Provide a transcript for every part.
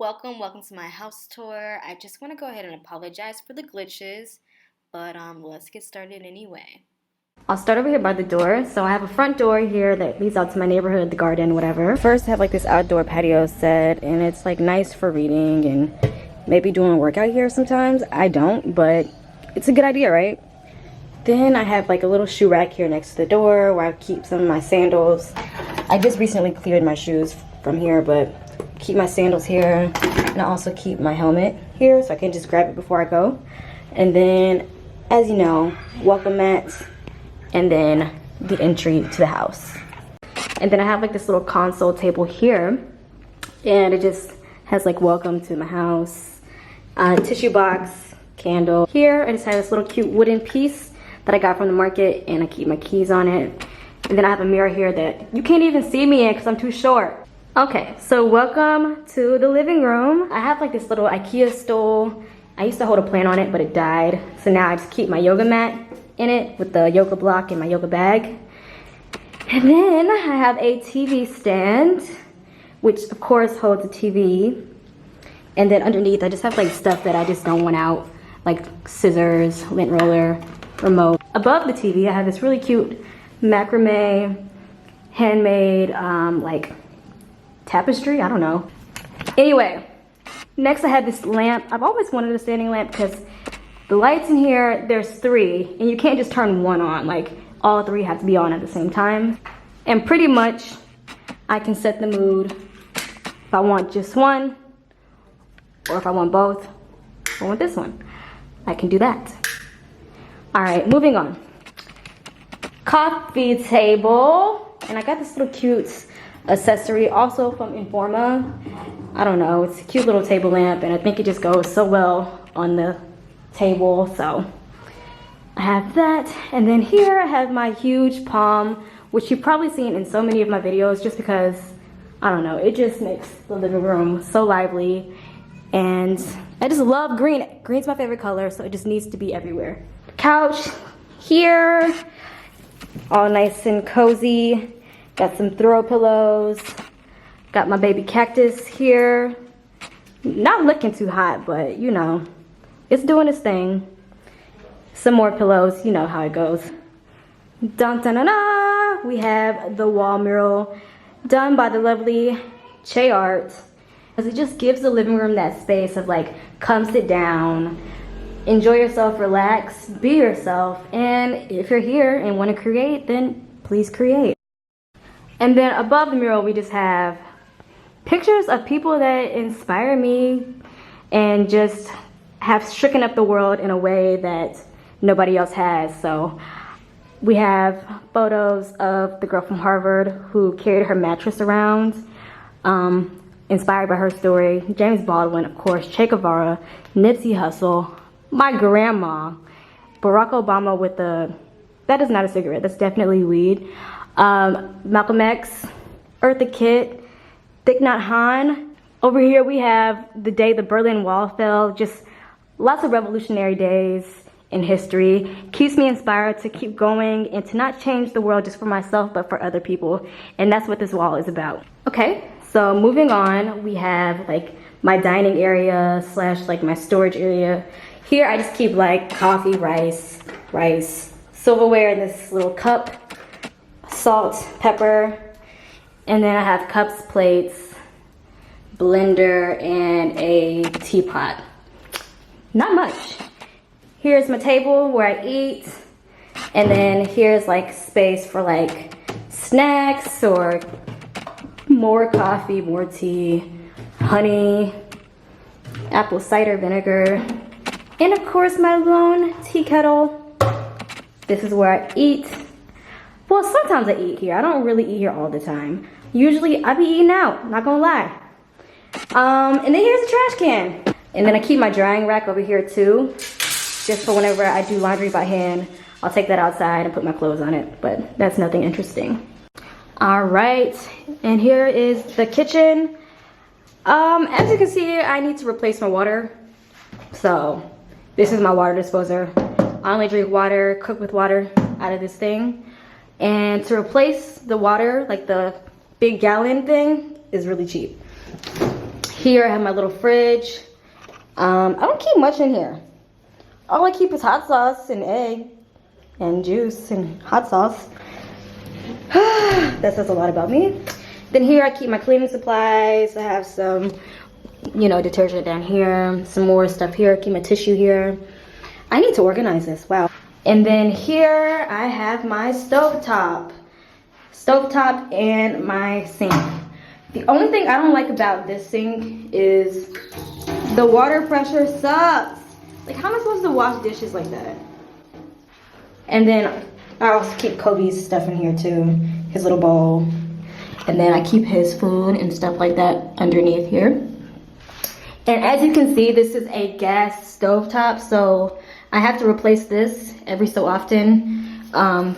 Welcome to my house tour. I just want to go ahead and apologize for the glitches, but let's get started anyway. I'll start over here by the door. So I have a front door here that leads out to my neighborhood, the garden, whatever. First, I have like this outdoor patio set, and it's like nice for reading and maybe doing a workout here sometimes. I don't, but it's a good idea, right? Then I have like a little shoe rack here next to the door where I keep some of my sandals. I just recently cleared my shoes from here, but keep my sandals here, and I also keep my helmet here so I can just grab it before I go. And then, as you know, welcome mat, and then the entry to the house. And then I have like this little console table here, and it just has like welcome to my house, tissue box, candle. Here I just have this little cute wooden piece that I got from the market, and I keep my keys on it. And then I have a mirror here that you can't even see me in because I'm too short. Okay, so welcome to the living room. I have like this little IKEA stool. I used to hold a plant on it, but it died. So now I just keep my yoga mat in it with the yoga block and my yoga bag. And then I have a TV stand, which of course holds a TV. And then underneath, I just have like stuff that I just don't want out, like scissors, lint roller, remote. Above the TV, I have this really cute macrame, handmade, like tapestry, I don't know. Anyway, next I have this lamp. I've always wanted a standing lamp because the lights in here, there's 3, and you can't just turn one on. Like, all 3 have to be on at the same time. And pretty much, I can set the mood if I want just one, or if I want both, or I want this one. I can do that. All right, moving on. Coffee table, and I got this little cute accessory also from Informa. I don't know, it's a cute little table lamp, and I think it just goes so well on the table. So I have that, and then here I have my huge palm, which you've probably seen in so many of my videos just because, I don't know, it just makes the living room so lively. And I just love green. Green's my favorite color, so it just needs to be everywhere. Couch here, all nice and cozy. Got some throw pillows. Got my baby cactus here. Not looking too hot, but you know, it's doing its thing. Some more pillows, you know how it goes. Dun dun dun dun! We have the wall mural done by the lovely Che Art. It just gives the living room that space of like, come sit down, enjoy yourself, relax, be yourself. And if you're here and want to create, then please create. And then above the mural, we just have pictures of people that inspire me and just have shooken up the world in a way that nobody else has. So we have photos of the girl from Harvard who carried her mattress around, inspired by her story. James Baldwin, of course, Che Guevara, Nipsey Hussle, my grandma, Barack Obama with the, that is not a cigarette, that's definitely weed. Malcolm X, Eartha Kitt, Thich Nhat Hanh. Over here we have the day the Berlin Wall fell. Just lots of revolutionary days in history. Keeps me inspired to keep going and to not change the world just for myself, but for other people. And that's what this wall is about. Okay, so moving on, we have like my dining area slash like my storage area. Here I just keep like coffee, rice, silverware in this little cup, salt, pepper, and then I have cups, plates, blender, and a teapot. Not much. Here's my table where I eat, and then here's like space for like snacks or more coffee, more tea, honey, apple cider vinegar, and of course my lone tea kettle. This is where I eat. Well, sometimes I eat here. I don't really eat here all the time. Usually I be eating out, not gonna lie. And then here's the trash can. And then I keep my drying rack over here too, just for whenever I do laundry by hand. I'll take that outside and put my clothes on it, but that's nothing interesting. All right, and here is the kitchen. As you can see, I need to replace my water. So this is my water disposer. I only drink water, cook with water out of this thing. And to replace the water, like the big gallon thing, is really cheap. Here I have my little fridge. I don't keep much in here. All I keep is hot sauce and egg and juice and hot sauce. That says a lot about me. Then here I keep my cleaning supplies. I have some, you know, detergent down here, some more stuff here. I keep my tissue here. I need to organize this, wow. And then here I have my stovetop and my sink. The only thing I don't like about this sink is the water pressure sucks. Like, how am I supposed to wash dishes like that? And then I also keep Kobe's stuff in here too, his little bowl. And then I keep his food and stuff like that underneath here. And as you can see, this is a gas stovetop, so I have to replace this every so often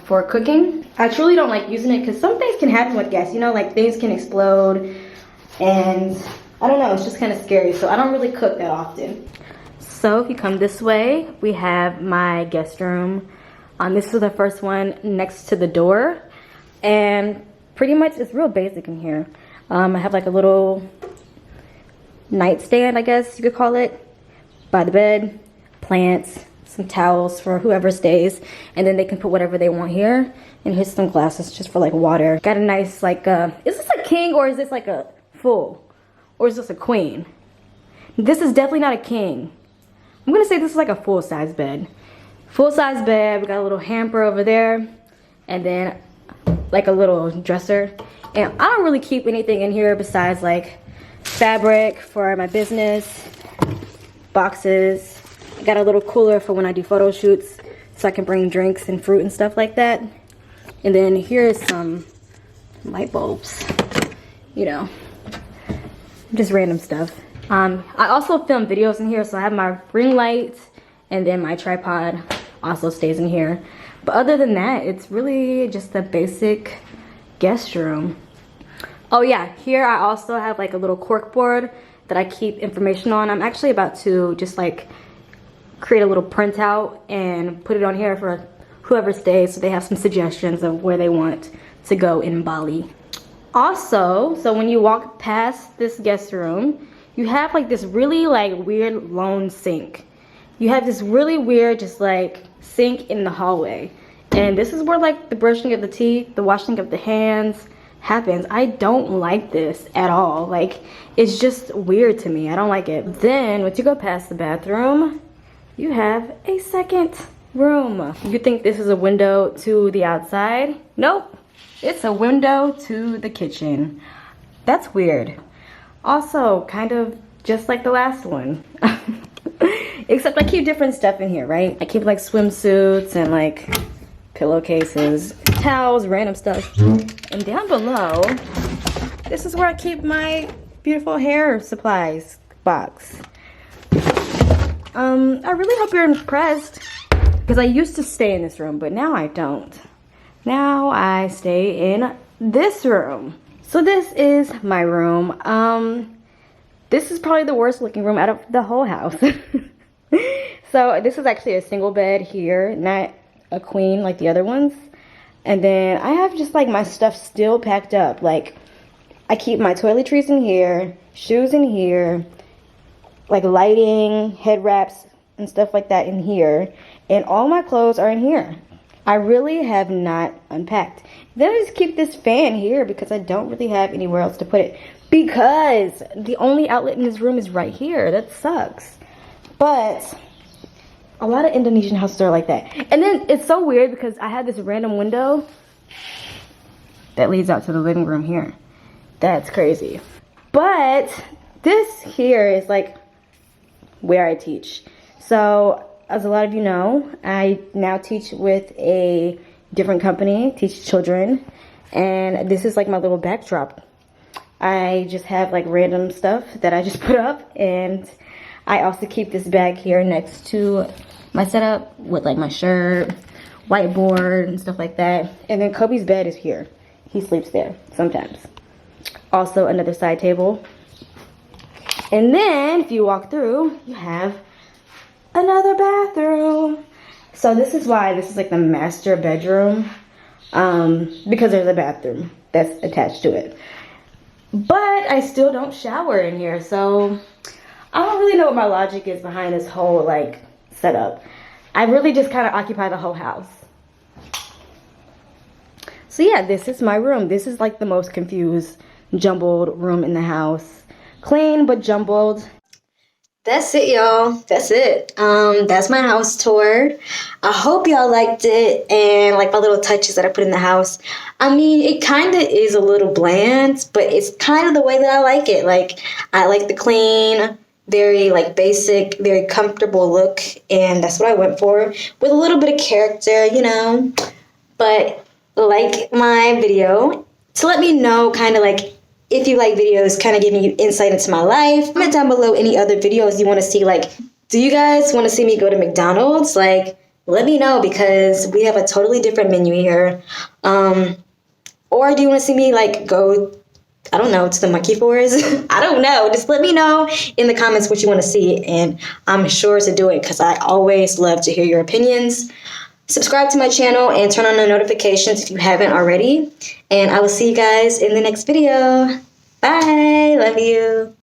for cooking. I truly don't like using it because some things can happen with gas, you know, like things can explode, and I don't know, it's just kind of scary, so I don't really cook that often. So if you come this way, we have my guest room. This is the first one next to the door, and pretty much it's real basic in here. I have like a little nightstand, I guess you could call it, by the bed, plants, some towels for whoever stays, and then they can put whatever they want here. And here's some glasses just for like water. Got a nice like, is this a king or is this like a full? Or is this a queen? This is definitely not a king. I'm gonna say this is like a full-size bed. Full-size bed, we got a little hamper over there, and then like a little dresser. And I don't really keep anything in here besides like fabric for my business, boxes. I got a little cooler for when I do photo shoots so I can bring drinks and fruit and stuff like that. And then here's some light bulbs, you know, just random stuff. I also film videos in here, so I have my ring light, and then my tripod also stays in here. But other than that, it's really just a basic guest room. Oh yeah, here I also have like a little cork board that I keep information on. I'm actually about to just like create a little printout and put it on here for whoever stays, so they have some suggestions of where they want to go in Bali. Also, so when you walk past this guest room, you have like this really like weird lone sink. You have this really weird just like sink in the hallway. And this is where like the brushing of the teeth, the washing of the hands happens. I don't like this at all. Like, it's just weird to me. I don't like it. Then once you go past the bathroom, you have a second room. You think this is a window to the outside? Nope. It's a window to the kitchen. That's weird. Also, kind of just like the last one. Except I keep different stuff in here, right? I keep like swimsuits and like pillowcases, towels, random stuff. And down below, this is where I keep my beautiful hair supplies box. I really hope you're impressed, because I used to stay in this room, but now I don't. Now I stay in this room. So this is my room. This is probably the worst looking room out of the whole house. So this is actually a single bed here, not a queen like the other ones. And then I have just like my stuff still packed up. Like, I keep my toiletries in here, shoes in here, like lighting, head wraps and stuff like that in here. And all my clothes are in here. I really have not unpacked. Then I just keep this fan here because I don't really have anywhere else to put it, because the only outlet in this room is right here. That sucks. But a lot of Indonesian houses are like that. And then it's so weird because I have this random window that leads out to the living room here. That's crazy. But this here is like where I teach. So as a lot of you know, I now teach with a different company, teach children. And this is like my little backdrop. I just have like random stuff that I just put up, and I also keep this bag here next to my setup with like my shirt, whiteboard and stuff like that. And then Kobe's bed is here. He sleeps there sometimes. Also another side table. And then if you walk through, you have another bathroom. So this is why this is like the master bedroom, because there's a bathroom that's attached to it. but I still don't shower in here. So I don't really know what my logic is behind this whole like setup. I really just kind of occupy the whole house. So yeah, this is my room. This is like the most confused, jumbled room in the house. Clean but jumbled. That's it, y'all. That's it. That's my house tour. I hope y'all liked it and like my little touches that I put in the house. I mean, it kind of is a little bland, but it's kind of the way that I like it. Like, I like the clean, very like basic, very comfortable look, and that's what I went for with a little bit of character, you know. But like my video to let me know kind of like if you like videos kind of giving you insight into my life. Comment down below any other videos you want to see. Like, do you guys want to see me go to McDonald's? Like, let me know because we have a totally different menu here. Or do you want to see me like go, I don't know, to the monkey forest? I don't know. Just let me know in the comments what you want to see, and I'm sure to do it because I always love to hear your opinions. Subscribe to my channel and turn on the notifications if you haven't already. And I will see you guys in the next video. Bye. Love you.